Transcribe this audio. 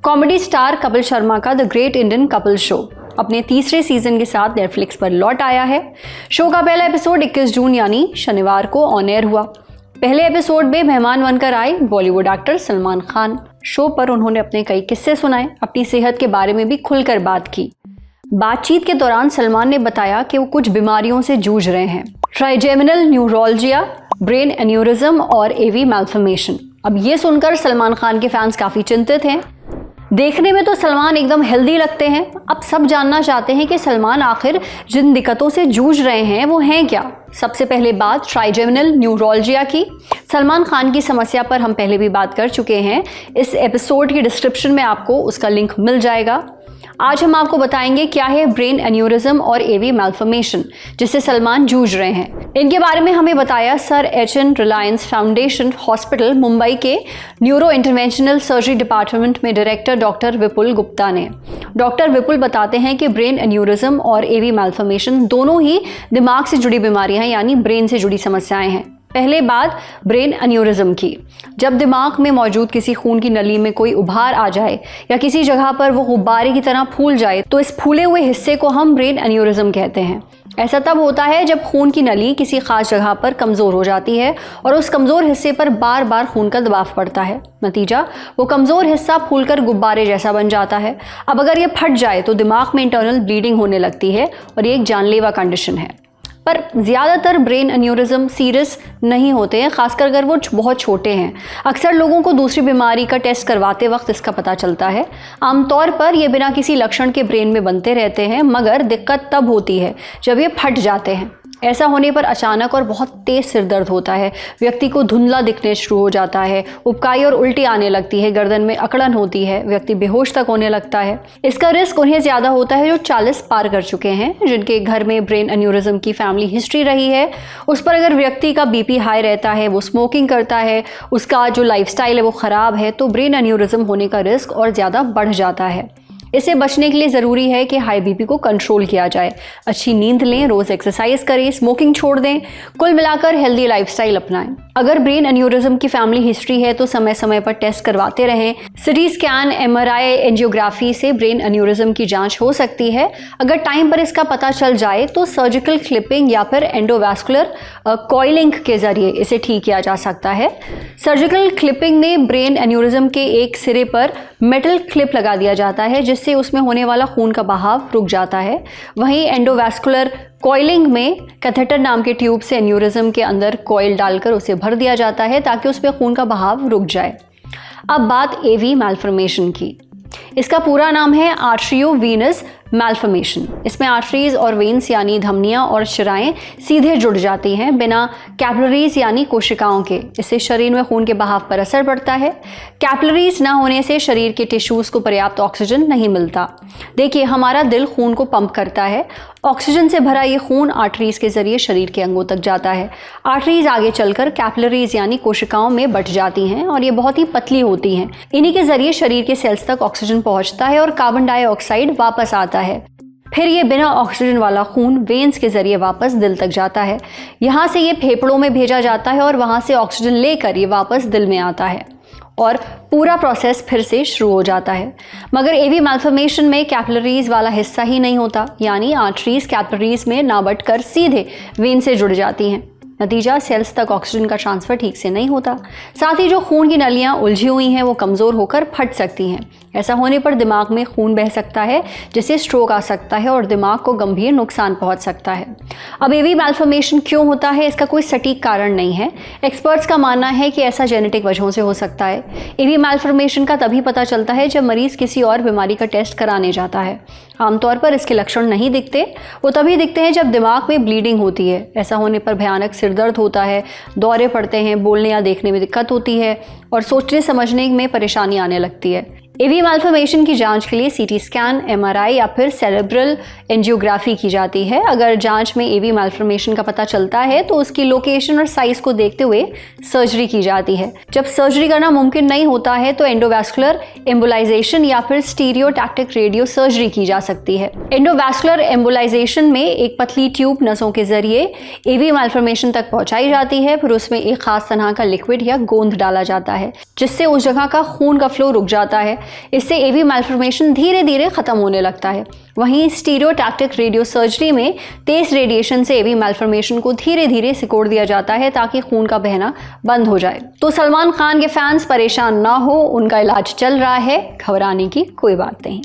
Comedy star Kapil Sharma का the great Indian Kapil show अपने तीसरे सीजन के साथ नेटफ्लिक्स पर लौट आया है। शो का पहला एपिसोड 21 जून यानी शनिवार को ऑन एयर हुआ। पहले एपिसोड में मेहमान बनकर आए बॉलीवुड एक्टर सलमान खान। शो पर उन्होंने अपने कई किस्से सुनाए, अपनी सेहत के बारे में भी खुलकर बात की। बातचीत के दौरान सलमान ने बताया कि वो कुछ बीमारियों से जूझ रहे हैं, ट्राइजेमिनल न्यूरोलजिया, ब्रेन एन्यूरिज्म और एवी मैल्फॉर्मेशन। अब ये सुनकर सलमान खान के फैंस काफी चिंतित हैं। देखने में तो सलमान एकदम हेल्दी लगते हैं। अब सब जानना चाहते हैं कि सलमान आखिर जिन दिक्कतों से जूझ रहे हैं वो हैं क्या। सबसे पहले बात ट्राइजेमिनल न्यूरोलजिया की। सलमान खान की समस्या पर हम पहले भी बात कर चुके हैं। इस एपिसोड की डिस्क्रिप्शन में आपको उसका लिंक मिल जाएगा। आज हम आपको बताएंगे क्या है ब्रेन एन्यूरिज्म और एवी मैल्फॉर्मेशन जिससे सलमान जूझ रहे हैं। इनके बारे में हमें बताया sir H.N.. Reliance foundation hospital Mumbai के न्यूरो इंटरवेंशनल सर्जरी डिपार्टमेंट में डायरेक्टर डॉक्टर विपुल गुप्ता ने। डॉक्टर विपुल बताते हैं कि ब्रेन एन्यूरिज्म और एवी मैल्फॉर्मेशन दोनों ही दिमाग से जुड़ी बीमारियां यानी ब्रेन से जुड़ी समस्याएं हैं। पहले बात ब्रेन एन्यूरिज्म की। जब दिमाग में मौजूद किसी खून की नली में कोई उभार आ जाए या किसी जगह पर वो गुब्बारे की तरह फूल जाए तो इस फूले हुए हिस्से को हम ब्रेन एन्यूरिज्म कहते हैं। ऐसा तब होता है जब खून की नली किसी खास जगह पर कमज़ोर हो जाती है और उस कमज़ोर हिस्से पर बार बार खून का दबाव पड़ता है। नतीजा वो कमज़ोर हिस्सा फूलकर गुब्बारे जैसा बन जाता है। अब अगर ये फट जाए तो दिमाग में इंटरनल ब्लीडिंग होने लगती है और ये एक जानलेवा कंडीशन है। पर ज़्यादातर ब्रेन एन्यूरिज्म सीरियस नहीं होते हैं, खासकर अगर वो बहुत छोटे हैं। अक्सर लोगों को दूसरी बीमारी का टेस्ट करवाते वक्त इसका पता चलता है। आमतौर पर ये बिना किसी लक्षण के ब्रेन में बनते रहते हैं, मगर दिक्कत तब होती है जब ये फट जाते हैं। ऐसा होने पर अचानक और बहुत तेज सिर दर्द होता है, व्यक्ति को धुंधला दिखने शुरू हो जाता है, उबकाई और उल्टी आने लगती है, गर्दन में अकड़न होती है, व्यक्ति बेहोश तक होने लगता है। इसका रिस्क उन्हें ज़्यादा होता है जो 40 पार कर चुके हैं, जिनके घर में ब्रेन एन्यूरिज्म की फैमिली हिस्ट्री रही है। उस पर अगर व्यक्ति का बीपी हाई रहता है, वो स्मोकिंग करता है, उसका जो लाइफस्टाइल है वो ख़राब है, तो ब्रेन एन्यूरिज्म होने का रिस्क और ज़्यादा बढ़ जाता है। इससे बचने के लिए ज़रूरी है कि हाई बीपी को कंट्रोल किया जाए, अच्छी नींद लें, रोज़ एक्सरसाइज करें, स्मोकिंग छोड़ दें, कुल मिलाकर हेल्दी लाइफस्टाइल अपनाएं। अगर ब्रेन एन्यूरिज्म की फैमिली हिस्ट्री है तो समय समय पर टेस्ट करवाते रहें। सिटी स्कैन, MRI, एंजियोग्राफी से ब्रेन एन्यूरिज्म की जांच हो सकती है। अगर टाइम पर इसका पता चल जाए तो सर्जिकल क्लिपिंग या फिर एंडोवास्कुलर कॉइलिंग के जरिए इसे ठीक किया जा सकता है। सर्जिकल क्लिपिंग में ब्रेन एन्यूरिज्म के एक सिरे पर मेटल क्लिप लगा दिया जाता है जिससे उसमें होने वाला खून का बहाव रुक जाता है। वहीं एंडोवास्कुलर कॉइलिंग में कैथेटर नाम के ट्यूब से एन्यूरिज्म के अंदर कॉइल डालकर उसे भर दिया जाता है ताकि उसमें खून का बहाव रुक जाए। अब बात एवी मैल्फॉर्मेशन की। इसका पूरा नाम है आर्टरियोवेनस मैल्फॉर्मेशन। इसमें आर्टरीज और वेन्स यानी धमनियां और शिराएं सीधे जुड़ जाती हैं बिना कैपिलरीज यानी कोशिकाओं के। इससे शरीर में खून के बहाव पर असर पड़ता है। कैपिलरीज ना होने से शरीर के टिश्यूज को पर्याप्त ऑक्सीजन नहीं मिलता। देखिए, हमारा दिल खून को पंप करता है। ऑक्सीजन से भरा ये खून आर्टरीज के जरिए शरीर के अंगों तक जाता है। आर्टरीज आगे चलकर कैपिलरीज यानी कोशिकाओं में बट जाती हैं और ये बहुत ही पतली होती हैं। इन्हीं के जरिए शरीर के सेल्स तक ऑक्सीजन पहुंचता है और कार्बन डाइऑक्साइड वापस आता है। फिर ये बिना ऑक्सीजन वाला खून वेन्स के जरिए वापस दिल तक जाता है। यहाँ से ये फेफड़ों में भेजा जाता है और वहाँ से ऑक्सीजन लेकर ये वापस दिल में आता है और पूरा प्रोसेस फिर से शुरू हो जाता है। मगर एवी मैल्फॉर्मेशन में कैपिलरीज वाला हिस्सा ही नहीं होता, यानी आर्टरीज कैपिलरीज में ना बटकर सीधे वेन से जुड़ जाती हैं। नतीजा, सेल्स तक ऑक्सीजन का ट्रांसफर ठीक से नहीं होता। साथ ही जो खून की नलियां उलझी हुई हैं वो कमज़ोर होकर फट सकती हैं। ऐसा होने पर दिमाग में खून बह सकता है जिससे स्ट्रोक आ सकता है और दिमाग को गंभीर नुकसान पहुंच सकता है। अब एवी मैल्फॉर्मेशन क्यों होता है, इसका कोई सटीक कारण नहीं है। एक्सपर्ट्स का मानना है कि ऐसा जेनेटिक वजहों से हो सकता है। एवी मैल्फॉर्मेशन का तभी पता चलता है जब मरीज किसी और बीमारी का टेस्ट कराने जाता है। आमतौर पर इसके लक्षण नहीं दिखते, वो तभी दिखते हैं जब दिमाग में ब्लीडिंग होती है। ऐसा होने पर भयानक सिर दर्द होता है, दौरे पड़ते हैं, बोलने या देखने में दिक्कत होती है और सोचने समझने में परेशानी आने लगती है। एवी मैल्फॉर्मेशन की जांच के लिए सीटी स्कैन, MRI या फिर सेरेब्रल एंजियोग्राफी की जाती है। अगर जांच में एवी मैल्फॉर्मेशन का पता चलता है तो उसकी लोकेशन और साइज को देखते हुए सर्जरी की जाती है। जब सर्जरी करना मुमकिन नहीं होता है तो एंडोवास्कुलर एम्बोलाइजेशन या फिर स्टीरियोटैक्टिक रेडियो सर्जरी की जा सकती है। एंडोवास्कुलर एम्बोलाइजेशन में एक पतली ट्यूब नसों के जरिए एवी मैल्फॉर्मेशन तक पहुंचाई जाती है। फिर उसमें एक खास तरह का लिक्विड या गोंद डाला जाता है जिससे उस जगह का खून का फ्लो रुक जाता है इससे एवी मैल्फॉर्मेशन धीरे धीरे खत्म होने लगता है। वहीं स्टीरियोटैक्टिक रेडियो सर्जरी में तेज रेडिएशन से एवी मैल्फॉर्मेशन को धीरे धीरे सिकोड़ दिया जाता है ताकि खून का बहना बंद हो जाए। तो सलमान खान के फैंस परेशान ना हो, उनका इलाज चल रहा है, घबराने की कोई बात नहीं।